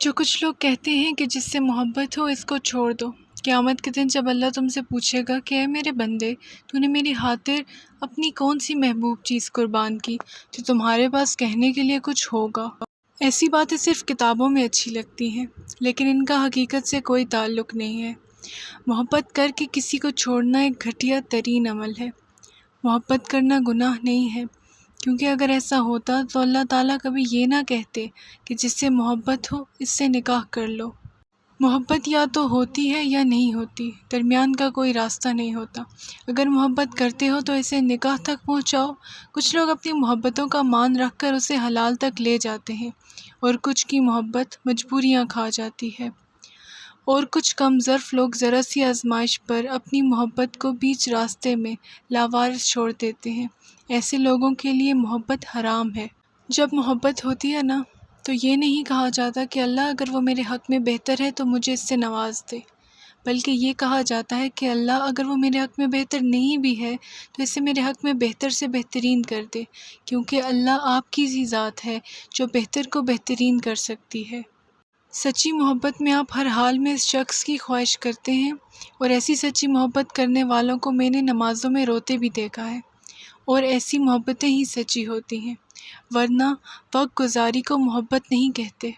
جو کچھ لوگ کہتے ہیں کہ جس سے محبت ہو اس کو چھوڑ دو، قیامت کے دن جب اللہ تم سے پوچھے گا کہ اے میرے بندے، تو نے میری خاطر اپنی کون سی محبوب چیز قربان کی، تو تمہارے پاس کہنے کے لیے کچھ ہوگا۔ ایسی باتیں صرف کتابوں میں اچھی لگتی ہیں، لیکن ان کا حقیقت سے کوئی تعلق نہیں ہے۔ محبت کر کے کسی کو چھوڑنا ایک گھٹیا ترین عمل ہے۔ محبت کرنا گناہ نہیں ہے، کیونکہ اگر ایسا ہوتا تو اللہ تعالیٰ کبھی یہ نہ کہتے کہ جس سے محبت ہو اس سے نکاح کر لو۔ محبت یا تو ہوتی ہے یا نہیں ہوتی، درمیان کا کوئی راستہ نہیں ہوتا۔ اگر محبت کرتے ہو تو اسے نکاح تک پہنچاؤ۔ کچھ لوگ اپنی محبتوں کا مان رکھ کر اسے حلال تک لے جاتے ہیں، اور کچھ کی محبت مجبوریاں کھا جاتی ہے، اور کچھ کم ظرف لوگ ذرا سی آزمائش پر اپنی محبت کو بیچ راستے میں لاوارث چھوڑ دیتے ہیں۔ ایسے لوگوں کے لیے محبت حرام ہے۔ جب محبت ہوتی ہے نا، تو یہ نہیں کہا جاتا کہ اللہ اگر وہ میرے حق میں بہتر ہے تو مجھے اس سے نواز دے، بلکہ یہ کہا جاتا ہے کہ اللہ اگر وہ میرے حق میں بہتر نہیں بھی ہے تو اسے میرے حق میں بہتر سے بہترین کر دے، کیونکہ اللہ آپ کی سی ذات ہے جو بہتر کو بہترین کر سکتی ہے۔ سچی محبت میں آپ ہر حال میں اس شخص کی خواہش کرتے ہیں، اور ایسی سچی محبت کرنے والوں کو میں نے نمازوں میں روتے بھی دیکھا ہے، اور ایسی محبتیں ہی سچی ہوتی ہیں، ورنہ وقت گزاری کو محبت نہیں کہتے۔